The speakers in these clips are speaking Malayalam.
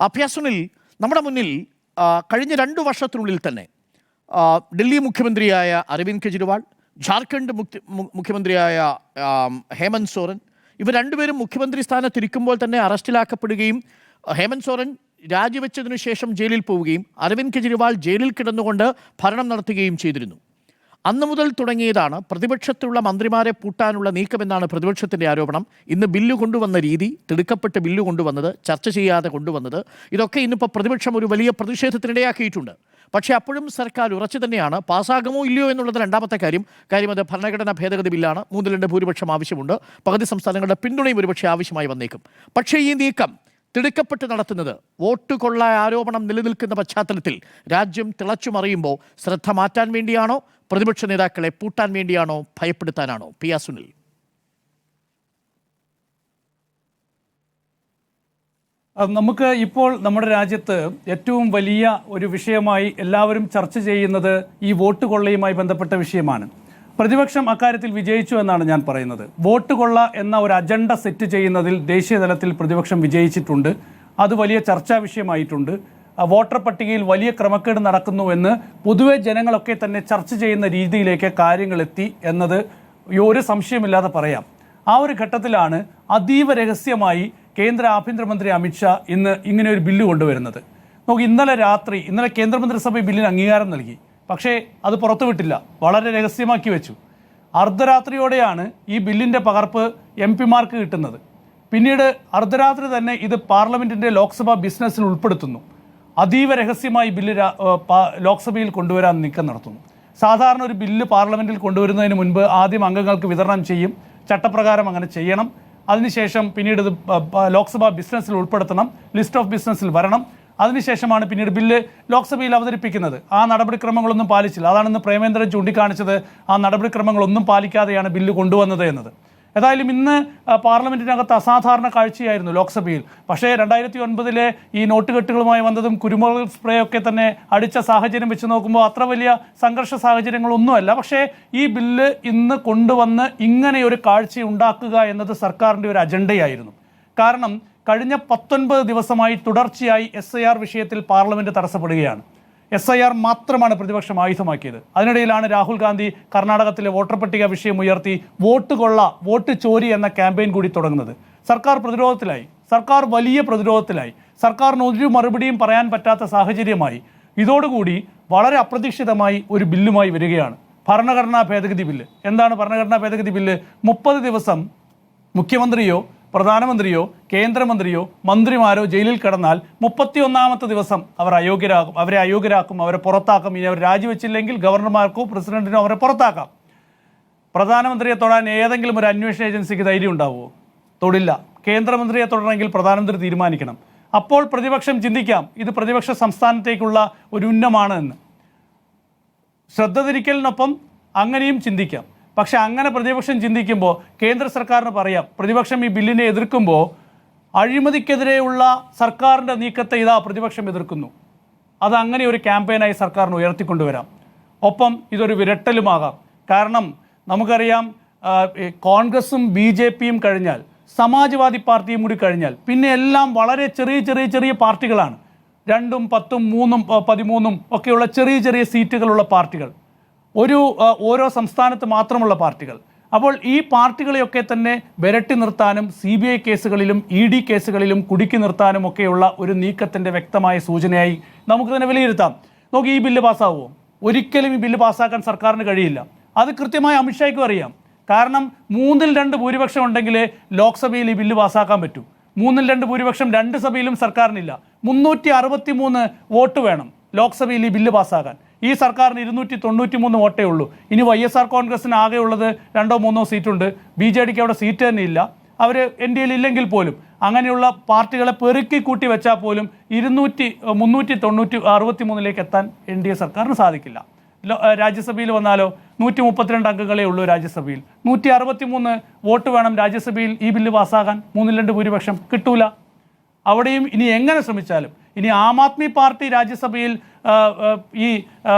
അഭ്യാസനിൽ നമ്മുടെ മുന്നിൽ കഴിഞ്ഞ 2 വർഷത്തിനുള്ളിൽ തന്നെ ഡൽഹി മുഖ്യമന്ത്രിയായ അരവിന്ദ് കെജ്രിവാൾ, ജാർഖണ്ഡ് മുഖ്യമന്ത്രിയായ ഹേമന്ത് സോറൻ, ഇവർ രണ്ടുപേരും മുഖ്യമന്ത്രി സ്ഥാനത്തിരിക്കുമ്പോൾ തന്നെ അറസ്റ്റിലാക്കപ്പെടുകയും ഹേമന്ത് സോറൻ രാജിവെച്ചതിനു ശേഷം ജയിലിൽ പോവുകയും അരവിന്ദ് കെജ്രിവാൾ ജയിലിൽ കിടന്നുകൊണ്ട് ഭരണം നടത്തുകയും ചെയ്തിരുന്നു. അന്നു മുതൽ തുടങ്ങിയതാണ് പ്രതിപക്ഷത്തുള്ള മന്ത്രിമാരെ പൂട്ടാനുള്ള നീക്കമെന്നാണ് പ്രതിപക്ഷത്തിൻ്റെ ആരോപണം. ഇന്ന് ബില്ല് കൊണ്ടുവന്ന രീതി, തിടുക്കപ്പെട്ട് ബില്ല് കൊണ്ടുവന്നത്, ചർച്ച ചെയ്യാതെ കൊണ്ടുവന്നത്, ഇതൊക്കെ ഇന്നിപ്പോൾ പ്രതിപക്ഷം ഒരു വലിയ പ്രതിഷേധത്തിനിടയാക്കിയിട്ടുണ്ട്. പക്ഷേ അപ്പോഴും സർക്കാർ ഉറച്ചു തന്നെയാണ്. പാസ്സാകുമോ ഇല്ലയോ എന്നുള്ളത് രണ്ടാമത്തെ കാര്യം. അത് ഭരണഘടനാ ഭേദഗതി ബില്ലാണ്. 3/2 ഭൂരിപക്ഷം ആവശ്യമുണ്ട്. പകുതി സംസ്ഥാനങ്ങളുടെ പിന്തുണയും ഒരുപക്ഷെ ആവശ്യമായി വന്നേക്കും. പക്ഷേ ഈ നീക്കം തിടുക്കപ്പെട്ട് നടത്തുന്നത് വോട്ട് കൊള്ള ആരോപണം നിലനിൽക്കുന്ന പശ്ചാത്തലത്തിൽ രാജ്യം തിളച്ചുമറിയുമ്പോൾ ശ്രദ്ധ മാറ്റാൻ വേണ്ടിയാണോ, പ്രതിപക്ഷ നേതാക്കളെ പൂട്ടാൻ വേണ്ടിയാണോ, ഭയപ്പെടുത്താനാണോ? P R Sunil. നമുക്ക് ഇപ്പോൾ നമ്മുടെ രാജ്യത്ത് ഏറ്റവും വലിയ ഒരു വിഷയമായി എല്ലാവരും ചർച്ച ചെയ്യുന്നത് ഈ വോട്ട് കൊള്ളയുമായി ബന്ധപ്പെട്ട വിഷയമാണ്. പ്രതിപക്ഷം അക്കാര്യത്തിൽ വിജയിച്ചു എന്നാണ് ഞാൻ പറയുന്നത്. വോട്ട് കൊള്ള എന്ന ഒരു അജണ്ട സെറ്റ് ചെയ്യുന്നതിൽ ദേശീയ തലത്തിൽ പ്രതിപക്ഷം വിജയിച്ചിട്ടുണ്ട്. അത് വലിയ ചർച്ചാ വിഷയമായിട്ടുണ്ട്. വോട്ടർ പട്ടികയിൽ വലിയ ക്രമക്കേട് നടക്കുന്നുവെന്ന് പൊതുവെ ജനങ്ങളൊക്കെ തന്നെ ചർച്ച ചെയ്യുന്ന രീതിയിലേക്ക് കാര്യങ്ങൾ എത്തി എന്നത് ഒരു സംശയമില്ലാതെ പറയാം. ആ ഒരു ഘട്ടത്തിലാണ് അതീവ രഹസ്യമായി കേന്ദ്ര ആഭ്യന്തരമന്ത്രി അമിത്ഷാ ഇന്ന് ഇങ്ങനെ ഒരു ബില്ല് കൊണ്ടുവരുന്നത്. ഇന്നലെ കേന്ദ്രമന്ത്രിസഭ ബില്ലിന് അംഗീകാരം നൽകി. പക്ഷേ അത് പുറത്തുവിട്ടില്ല, വളരെ രഹസ്യമാക്കി വെച്ചു. അർദ്ധരാത്രിയോടെയാണ് ഈ ബില്ലിൻ്റെ പകർപ്പ് MP-മാർക്ക് കിട്ടുന്നത്. പിന്നീട് അർദ്ധരാത്രി തന്നെ ഇത് പാർലമെൻറ്റിൻ്റെ ലോക്സഭാ ബിസിനസ്സിൽ ഉൾപ്പെടുത്തുന്നു. അതീവ രഹസ്യമായി ബില്ല് ലോക്സഭയിൽ കൊണ്ടുവരാൻ നീക്കം നടത്തുന്നു. സാധാരണ ഒരു ബില്ല് പാർലമെൻറ്റിൽ കൊണ്ടുവരുന്നതിന് മുൻപ് ആദ്യം അംഗങ്ങൾക്ക് വിതരണം ചെയ്യും. ചട്ടപ്രകാരം അങ്ങനെ ചെയ്യണം. അതിനുശേഷം പിന്നീട് ഇത് ലോക്സഭാ ബിസിനസ്സിൽ ഉൾപ്പെടുത്തണം, ലിസ്റ്റ് ഓഫ് ബിസിനസ്സിൽ വരണം. അതിനുശേഷമാണ് പിന്നീട് ബില്ല് ലോക്സഭയിൽ അവതരിപ്പിക്കുന്നത്. ആ നടപടിക്രമങ്ങളൊന്നും പാലിച്ചില്ല. അതാണെന്ന് പ്രേമേന്ദ്രൻ ചൂണ്ടിക്കാണിച്ചത്. ആ നടപടിക്രമങ്ങളൊന്നും പാലിക്കാതെയാണ് ബില്ല് കൊണ്ടുവന്നത് എന്നത്. ഏതായാലും ഇന്ന് പാർലമെൻറ്റിനകത്ത് അസാധാരണ കാഴ്ചയായിരുന്നു ലോക്സഭയിൽ. പക്ഷേ 2009 ഈ നോട്ടുകെട്ടുകളുമായി വന്നതും കുരുമുളക് സ്പ്രേ ഒക്കെ തന്നെ അടിച്ച സാഹചര്യം വെച്ച് നോക്കുമ്പോൾ അത്ര വലിയ സംഘർഷ സാഹചര്യങ്ങളൊന്നുമല്ല. പക്ഷേ ഈ ബില്ല് ഇന്ന് കൊണ്ടുവന്ന് ഇങ്ങനെ ഒരു കാഴ്ച ഉണ്ടാക്കുക എന്നത് സർക്കാരിൻ്റെ ഒരു അജണ്ടയായിരുന്നു. കാരണം കഴിഞ്ഞ 19 ദിവസമായി തുടർച്ചയായി SIR വിഷയത്തിൽ പാർലമെൻറ്റ് തടസ്സപ്പെടുകയാണ്. SIR മാത്രമാണ് പ്രതിപക്ഷം ആയുധമാക്കിയത്. അതിനിടയിലാണ് രാഹുൽ ഗാന്ധി കർണാടകത്തിലെ വോട്ടർ പട്ടിക വിഷയം ഉയർത്തി വോട്ട് കൊള്ള, വോട്ട് ചോരി എന്ന ക്യാമ്പയിൻ കൂടി തുടങ്ങുന്നത്. സർക്കാർ പ്രതിരോധത്തിലായി, സർക്കാർ വലിയ പ്രതിരോധത്തിലായി, സർക്കാരിന് ഒരു മറുപടിയും പറയാൻ പറ്റാത്ത സാഹചര്യമായി. ഇതോടുകൂടി വളരെ അപ്രതീക്ഷിതമായി ഒരു ബില്ലുമായി വരികയാണ്, ഭരണഘടനാ ഭേദഗതി ബില്ല്. എന്താണ് ഭരണഘടനാ ഭേദഗതി ബില്ല്? 30 ദിവസം മുഖ്യമന്ത്രിയോ പ്രധാനമന്ത്രിയോ കേന്ദ്രമന്ത്രിയോ മന്ത്രിമാരോ ജയിലിൽ കിടന്നാൽ 31ാമത്തെ ദിവസം അവരെ അയോഗ്യരാക്കും, അവരെ പുറത്താക്കും. ഇനി അവർ രാജിവെച്ചില്ലെങ്കിൽ ഗവർണർമാർക്കോ പ്രസിഡന്റിനോ അവരെ പുറത്താക്കാം. പ്രധാനമന്ത്രിയെ തൊടാൻ ഏതെങ്കിലും ഒരു അന്വേഷണ ഏജൻസിക്ക് ധൈര്യം ഉണ്ടാവുമോ? തൊടില്ല. കേന്ദ്രമന്ത്രിയെ തൊടണമെങ്കിൽ പ്രധാനമന്ത്രി തീരുമാനിക്കണം. അപ്പോൾ പ്രതിപക്ഷം ചിന്തിക്കാം, ഇത് പ്രതിപക്ഷ സംസ്ഥാനത്തേക്കുള്ള ഒരു ഉന്നമാണ് എന്ന്. ശ്രദ്ധ തിരിക്കലിനൊപ്പം അങ്ങനെയും ചിന്തിക്കാം. പക്ഷെ അങ്ങനെ പ്രതിപക്ഷം ചിന്തിക്കുമ്പോൾ കേന്ദ്ര സർക്കാരിന് പറയാം, പ്രതിപക്ഷം ഈ ബില്ലിനെ എതിർക്കുമ്പോൾ അഴിമതിക്കെതിരെയുള്ള സർക്കാരിൻ്റെ നീക്കത്തെ പ്രതിപക്ഷം എതിർക്കുന്നു. അത് അങ്ങനെ ഒരു ക്യാമ്പയിനായി സർക്കാരിന് ഉയർത്തിക്കൊണ്ടുവരാം. ഒപ്പം ഇതൊരു വിരട്ടലുമാകാം. കാരണം നമുക്കറിയാം, കോൺഗ്രസും BJPയും കഴിഞ്ഞാൽ സമാജ്വാദി പാർട്ടിയും കൂടി കഴിഞ്ഞാൽ പിന്നെ എല്ലാം വളരെ ചെറിയ പാർട്ടികളാണ്. 2ഉം 10ഉം 3ഉം 13ഉം ഒക്കെയുള്ള ചെറിയ സീറ്റുകളുള്ള പാർട്ടികൾ, ഓരോ സംസ്ഥാനത്ത് മാത്രമുള്ള പാർട്ടികൾ. അപ്പോൾ ഈ പാർട്ടികളെയൊക്കെ തന്നെ വിരട്ടി നിർത്താനും CBI കേസുകളിലും ED കേസുകളിലും കുടുക്കി നിർത്താനും ഒക്കെയുള്ള ഒരു നീക്കത്തിൻ്റെ വ്യക്തമായ സൂചനയായി നമുക്ക് തന്നെ വിലയിരുത്താം. നോക്കി, ഈ ബില്ല് പാസ്സാവുമോ? ഒരിക്കലും ഈ ബില്ല് പാസ്സാക്കാൻ സർക്കാരിന് കഴിയില്ല. അത് കൃത്യമായി അമിത്ഷായ്ക്കും അറിയാം. കാരണം 3/2 ഭൂരിപക്ഷം ഉണ്ടെങ്കിൽ ലോക്സഭയിൽ ഈ ബില്ല് പാസ്സാക്കാൻ പറ്റൂ. 3/2 ഭൂരിപക്ഷം 2 സഭയിലും സർക്കാരിനില്ല. 363 വോട്ട് വേണം ലോക്സഭയിൽ ഈ ബില്ല് പാസ്സാക്കാൻ. ഈ സർക്കാരിന് 293 വോട്ടേ ഉള്ളൂ. ഇനി YSR കോൺഗ്രസിന് ആകെ ഉള്ളത് 2ഓ 3ഓ സീറ്റുണ്ട്. BJDക്ക് അവിടെ സീറ്റ് തന്നെ ഇല്ല. അവർ NDAയിൽ ഇല്ലെങ്കിൽ പോലും അങ്ങനെയുള്ള പാർട്ടികളെ പെറുക്കി കൂട്ടി വെച്ചാൽ പോലും 363 എത്താൻ NDA സർക്കാരിന് സാധിക്കില്ല. രാജ്യസഭയിൽ വന്നാലോ 132 അംഗങ്ങളേ ഉള്ളൂ രാജ്യസഭയിൽ. 163 വോട്ട് വേണം രാജ്യസഭയിൽ ഈ ബില്ല് പാസ്സാകാൻ. 3/2 ഭൂരിപക്ഷം കിട്ടൂല. അവിടെയും ഇനി എങ്ങനെ ശ്രമിച്ചാലും, ഇനി ആം ആദ്മി പാർട്ടി രാജ്യസഭയിൽ ഈ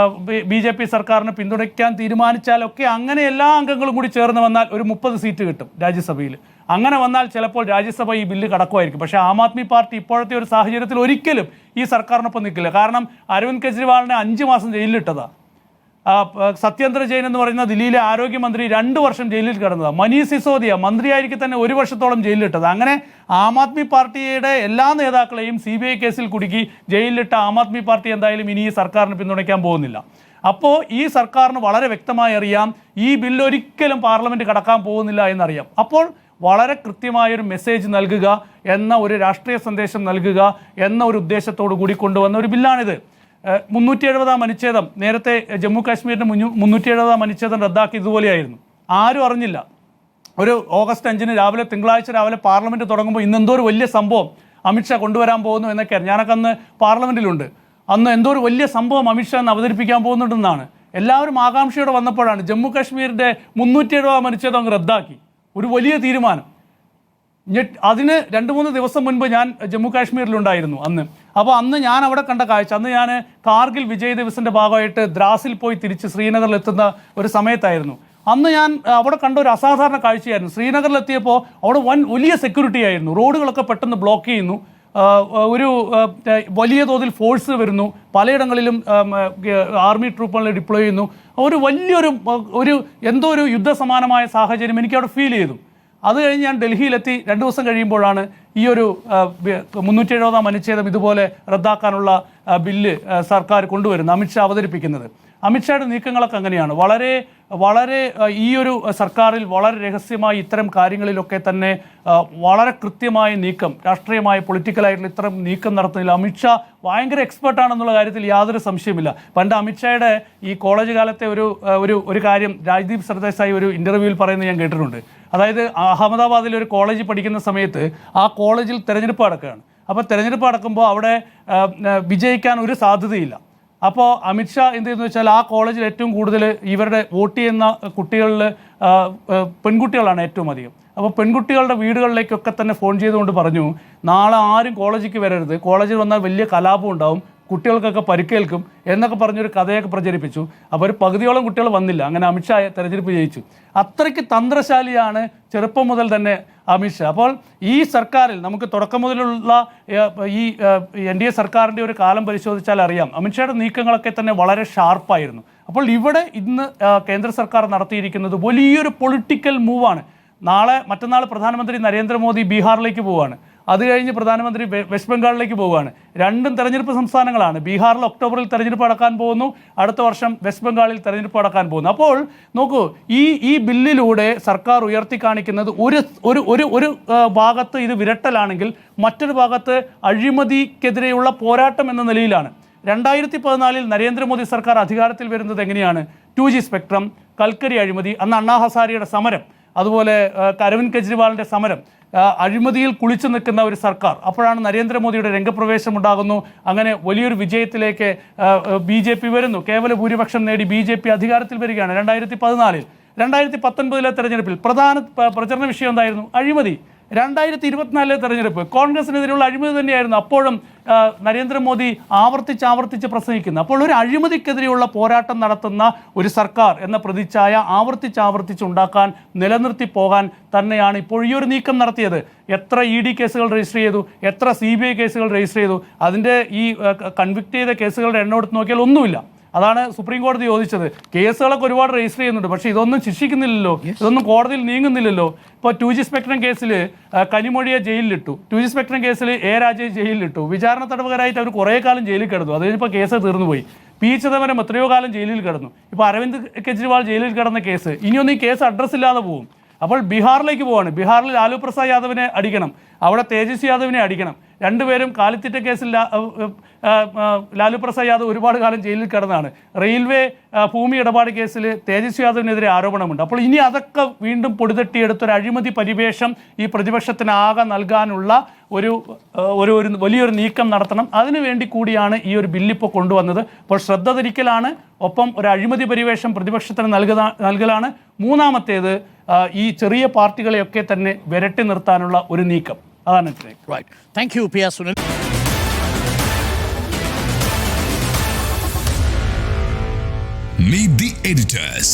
BJP സർക്കാരിനെ പിന്തുണയ്ക്കാൻ തീരുമാനിച്ചാലൊക്കെ അങ്ങനെ എല്ലാ അംഗങ്ങളും കൂടി ചേർന്ന് വന്നാൽ ഒരു 30 സീറ്റ് കിട്ടും രാജ്യസഭയിൽ. അങ്ങനെ വന്നാൽ ചിലപ്പോൾ രാജ്യസഭ ഈ ബില്ല് കടക്കുമായിരിക്കും. പക്ഷേ ആം ആദ്മി പാർട്ടി ഇപ്പോഴത്തെ ഒരു സാഹചര്യത്തിൽ ഒരിക്കലും ഈ സർക്കാരിനൊപ്പം നിൽക്കില്ല. കാരണം അരവിന്ദ് കെജ്രിവാളിനെ 5 മാസം ജയിലിലിട്ടതാണ്. സത്യേന്ദ്ര ജെയിൻ എന്ന് പറയുന്ന ദില്ലിയിലെ ആരോഗ്യമന്ത്രി 2 വർഷം ജയിലിൽ കിടന്നതാണ്. മനീഷ് സിസോദിയ മന്ത്രിയായിരിക്കും തന്നെ 1 വർഷത്തോളം ജയിലിലിട്ടത്. അങ്ങനെ ആം ആദ്മി പാർട്ടിയുടെ എല്ലാ നേതാക്കളെയും CBI കേസിൽ കുടുക്കി ജയിലിലിട്ട ആം ആദ്മി പാർട്ടി എന്തായാലും ഇനി ഈ സർക്കാരിന് പിന്തുണയ്ക്കാൻ പോകുന്നില്ല. അപ്പോൾ ഈ സർക്കാരിന് വളരെ വ്യക്തമായി അറിയാം ഈ ബില്ല് ഒരിക്കലും പാർലമെൻറ്റ് കടക്കാൻ പോകുന്നില്ല എന്നറിയാം. അപ്പോൾ വളരെ കൃത്യമായൊരു മെസ്സേജ് നൽകുക എന്ന ഒരു രാഷ്ട്രീയ സന്ദേശം നൽകുക എന്ന ഒരു ഉദ്ദേശത്തോടു കൂടി കൊണ്ടുവന്ന ഒരു ബില്ലാണിത്. 370 അനുച്ഛേദം നേരത്തെ ജമ്മു കാശ്മീരിൻ്റെ 370 അനുച്ഛേദം റദ്ദാക്കി ഇതുപോലെയായിരുന്നു. ആരും അറിഞ്ഞില്ല. ഒരു ഓഗസ്റ്റ് 5 തിങ്കളാഴ്ച രാവിലെ പാർലമെൻറ്റ് തുടങ്ങുമ്പോൾ ഇന്നെന്തോ ഒരു വലിയ സംഭവം അമിത്ഷാ കൊണ്ടുവരാൻ പോകുന്നു എന്നൊക്കെയാണ്. ഞാനൊക്കെ അന്ന് പാർലമെൻറ്റിലുണ്ട്. അന്ന് എന്തോ ഒരു വലിയ സംഭവം അമിത്ഷാ എന്ന് അവതരിപ്പിക്കാൻ പോകുന്നുണ്ടെന്നാണ് എല്ലാവരും ആകാംക്ഷയോടെ വന്നപ്പോഴാണ് ജമ്മു കാശ്മീരിൻ്റെ 370 അനുച്ഛേദം അങ്ങ് റദ്ദാക്കി. ഒരു വലിയ തീരുമാനം. അതിന് 2-3 ദിവസം മുൻപ് ഞാൻ ജമ്മു കാശ്മീരിലുണ്ടായിരുന്നു അന്ന്. അപ്പോൾ അന്ന് ഞാൻ അവിടെ കണ്ട കാഴ്ച, അന്ന് ഞാൻ കാർഗിൽ വിജയ് ദിവസിൻ്റെ ഭാഗമായിട്ട് ദ്രാസിൽ പോയി തിരിച്ച് ശ്രീനഗറിലെത്തുന്ന ഒരു സമയത്തായിരുന്നു. അന്ന് ഞാൻ അവിടെ കണ്ട ഒരു അസാധാരണ കാഴ്ചയായിരുന്നു. ശ്രീനഗറിലെത്തിയപ്പോൾ അവിടെ വലിയ സെക്യൂരിറ്റി ആയിരുന്നു. റോഡുകളൊക്കെ പെട്ടെന്ന് ബ്ലോക്ക് ചെയ്യുന്നു. ഒരു വലിയ തോതിൽ ഫോഴ്സ് വരുന്നു. പലയിടങ്ങളിലും ആർമി ട്രൂപ്പുകളെ ഡിപ്ലോയ് ചെയ്യുന്നു. ഒരു വലിയൊരു എന്തോ ഒരു യുദ്ധസമാനമായ സാഹചര്യം എനിക്കവിടെ ഫീൽ ചെയ്തു. അത് കഴിഞ്ഞ് ഞാൻ ഡൽഹിയിലെത്തി 2 ദിവസം കഴിയുമ്പോഴാണ് ഈ ഒരു 370 അനുച്ഛേദം ഇതുപോലെ റദ്ദാക്കാനുള്ള ബില്ല് സർക്കാർ കൊണ്ടുവരുന്നത്, അമിത്ഷാ അവതരിപ്പിക്കുന്നത്. അമിത്ഷായുടെ നീക്കങ്ങളൊക്കെ അങ്ങനെയാണ്. വളരെ ഈ ഒരു സർക്കാരിൽ വളരെ രഹസ്യമായി ഇത്തരം കാര്യങ്ങളിലൊക്കെ തന്നെ വളരെ കൃത്യമായ നീക്കം, രാഷ്ട്രീയമായ പൊളിറ്റിക്കലായിട്ടുള്ള ഇത്തരം നീക്കം നടത്തുന്നില്ല. അമിത്ഷാ ഭയങ്കര എക്സ്പെർട്ടാണെന്നുള്ള കാര്യത്തിൽ യാതൊരു സംശയമില്ല. പണ്ട് അമിത്ഷായുടെ ഈ കോളേജ് കാലത്തെ ഒരു കാര്യം രാജ്ദീപ് സർദേശായി ഒരു ഇൻ്റർവ്യൂവിൽ പറയുന്നത് ഞാൻ കേട്ടിട്ടുണ്ട്. അതായത് അഹമ്മദാബാദിൽ ഒരു കോളേജിൽ പഠിക്കുന്ന സമയത്ത് ആ കോളേജിൽ തിരഞ്ഞെടുപ്പ് നടക്കുകയാണ്. അപ്പോൾ തിരഞ്ഞെടുപ്പ് നടക്കുമ്പോൾ അവിടെ വിജയിക്കാൻ ഒരു സാധ്യതയില്ല. അപ്പോൾ അമിത്ഷാ എന്ത് ചെയ്യുന്നു വെച്ചാൽ ആ കോളേജിൽ ഏറ്റവും കൂടുതൽ ഇവരുടെ വോട്ട് ചെയ്യുന്ന കുട്ടികളിൽ പെൺകുട്ടികളാണ് ഏറ്റവും അധികം. അപ്പോൾ പെൺകുട്ടികളുടെ വീടുകളിലേക്കൊക്കെ തന്നെ ഫോൺ ചെയ്തുകൊണ്ട് പറഞ്ഞു, നാളെ ആരും കോളേജിലേക്ക് വരരുത്, കോളേജിൽ വന്നാൽ വലിയ കലാപം ഉണ്ടാവും, കുട്ടികൾക്കൊക്കെ പരിക്കേൽക്കും എന്നൊക്കെ പറഞ്ഞൊരു കഥയൊക്കെ പ്രചരിപ്പിച്ചു. അപ്പോൾ ഒരു പകുതിയോളം കുട്ടികൾ വന്നില്ല. അങ്ങനെ അമിത്ഷാ തെരഞ്ഞെടുപ്പ് ജയിച്ചു. അത്രയ്ക്ക് തന്ത്രശാലിയാണ് ചെറുപ്പം മുതൽ തന്നെ അമിത്ഷാ. അപ്പോൾ ഈ സർക്കാരിൽ നമുക്ക് തുടക്കം മുതലുള്ള ഈ NDA സർക്കാരിൻ്റെ ഒരു കാലം പരിശോധിച്ചാൽ അറിയാം അമിത്ഷായുടെ നീക്കങ്ങളൊക്കെ തന്നെ വളരെ ഷാർപ്പായിരുന്നു. അപ്പോൾ ഇവിടെ ഇന്ന് കേന്ദ്ര സർക്കാർ നടത്തിയിരിക്കുന്നത് വലിയൊരു പൊളിറ്റിക്കൽ മൂവാണ്. മറ്റന്നാൾ പ്രധാനമന്ത്രി നരേന്ദ്രമോദി ബീഹാറിലേക്ക് പോവുകയാണ്. അത് കഴിഞ്ഞ് പ്രധാനമന്ത്രി വെസ്റ്റ് ബംഗാളിലേക്ക് പോവുകയാണ്. രണ്ടും തെരഞ്ഞെടുപ്പ് സംസ്ഥാനങ്ങളാണ്. ബീഹാറിൽ ഒക്ടോബറിൽ തെരഞ്ഞെടുപ്പ് നടക്കാൻ പോകുന്നു, അടുത്ത വർഷം വെസ്റ്റ് ബംഗാളിൽ തെരഞ്ഞെടുപ്പ് നടക്കാൻ പോകുന്നു. അപ്പോൾ നോക്കൂ, ഈ ബില്ലിലൂടെ സർക്കാർ ഉയർത്തി കാണിക്കുന്നത് ഒരു ഭാഗത്ത് ഇത് വിരട്ടലാണെങ്കിൽ മറ്റൊരു ഭാഗത്ത് അഴിമതിക്കെതിരെയുള്ള പോരാട്ടം എന്ന നിലയിലാണ്. 2014 നരേന്ദ്രമോദി സർക്കാർ അധികാരത്തിൽ വരുന്നത് എങ്ങനെയാണ്? 2G സ്പെക്ട്രം, കൽക്കരി അഴിമതി, അന്ന് അണ്ണാ ഹസാരിയുടെ സമരം, അതുപോലെ അരവിന്ദ് കെജ്രിവാളിൻ്റെ സമരം, അഴിമതിയിൽ കുളിച്ചു നിൽക്കുന്ന ഒരു സർക്കാർ. അപ്പോഴാണ് നരേന്ദ്രമോദിയുടെ രംഗപ്രവേശം ഉണ്ടാകുന്നു. അങ്ങനെ വലിയൊരു വിജയത്തിലേക്ക് BJP വരുന്നു. കേവല ഭൂരിപക്ഷം നേടി BJP അധികാരത്തിൽ വരികയാണ് 2014. 2019 തെരഞ്ഞെടുപ്പിൽ പ്രധാന പ്രചരണ വിഷയം എന്തായിരുന്നു? അഴിമതി. 2024 തെരഞ്ഞെടുപ്പ് കോൺഗ്രസിനെതിരെയുള്ള അഴിമതി തന്നെയായിരുന്നു. അപ്പോഴും നരേന്ദ്രമോദി ആവർത്തിച്ച് പ്രസംഗിക്കുന്നു. അപ്പോൾ ഒരു അഴിമതിക്കെതിരെയുള്ള പോരാട്ടം നടത്തുന്ന ഒരു സർക്കാർ എന്ന പ്രതിച്ഛായ ആവർത്തിച്ച് ഉണ്ടാക്കാൻ, നിലനിർത്തി പോകാൻ തന്നെയാണ് ഇപ്പോൾ ഈ ഒരു നീക്കം നടത്തിയത്. എത്ര ED കേസുകൾ രജിസ്റ്റർ ചെയ്തു, എത്ര CBI കേസുകൾ രജിസ്റ്റർ ചെയ്തു, അതിൻ്റെ ഈ കൺവിക്ട് ചെയ്ത കേസുകളുടെ എണ്ണം എടുത്ത് നോക്കിയാൽ ഒന്നുമില്ല. അതാണ് സുപ്രീം കോടതി ചോദിച്ചത്. കേസുകളൊക്കെ ഒരുപാട് രജിസ്റ്റർ ചെയ്യുന്നുണ്ട്, പക്ഷേ ഇതൊന്നും ശിക്ഷിക്കുന്നില്ലല്ലോ, ഇതൊന്നും കോടതിയിൽ നീങ്ങുന്നില്ലല്ലോ. ഇപ്പോൾ 2G സ്പെക്ട്രം കേസിൽ കനിമൊഴിയെ ജയിലിലിട്ടു, 2G സ്പെക്ട്രം കേസിൽ രാജയെ ജയിലിലിട്ടു. വിചാരണ തടവുകാരായിട്ട് അവർ കുറേ കാലം ജയിലിൽ കിടന്നു. അത് കഴിഞ്ഞപ്പോൾ കേസ് തീർന്നുപോയി. P. ചിദംബരം എത്രയോ കാലം ജയിലിൽ കിടന്നു. ഇപ്പോൾ അരവിന്ദ് കെജ്രിവാൾ ജയിലിൽ കിടന്ന കേസ് ഇനിയൊന്നും ഈ കേസ് അഡ്രസ്സ് ഇല്ലാതെ പോകും. അപ്പോൾ ബീഹാറിലേക്ക് പോവാണ്. ബീഹാറിൽ ലാലു പ്രസാദ് യാദവിനെ അടിക്കണം, അവിടെ തേജസ്വി യാദവിനെ അടിക്കണം. രണ്ടുപേരും കാലിത്തീറ്റ കേസിൽ ലാലു പ്രസാദ് യാദവ് ഒരുപാട് കാലം ജയിലിൽ കിടന്നാണ്. റെയിൽവേ ഭൂമി ഇടപാട് കേസിൽ തേജസ്വി യാദവിനെതിരെ ആരോപണമുണ്ട്. അപ്പോൾ ഇനി അതൊക്കെ വീണ്ടും പൊടിതട്ടിയെടുത്തൊരു അഴിമതി പരിവേഷം ഈ പ്രതിപക്ഷത്തിനാകെ നൽകാനുള്ള ഒരു വലിയൊരു നീക്കം നടത്തണം. അതിനുവേണ്ടി കൂടിയാണ് ഈ ഒരു ബില്ലിപ്പോൾ കൊണ്ടുവന്നത്. അപ്പോൾ ശ്രദ്ധ തിരിക്കലാണ്, ഒപ്പം ഒരു അഴിമതി പരിവേഷം പ്രതിപക്ഷത്തിന് നൽകലാണ്. മൂന്നാമത്തേത് ഈ ചെറിയ പാർട്ടികളെയൊക്കെ തന്നെ വിരട്ടി നിർത്താനുള്ള ഒരു നീക്കം. അതാണ് right. Thank you PR Sunil. Meet the editors.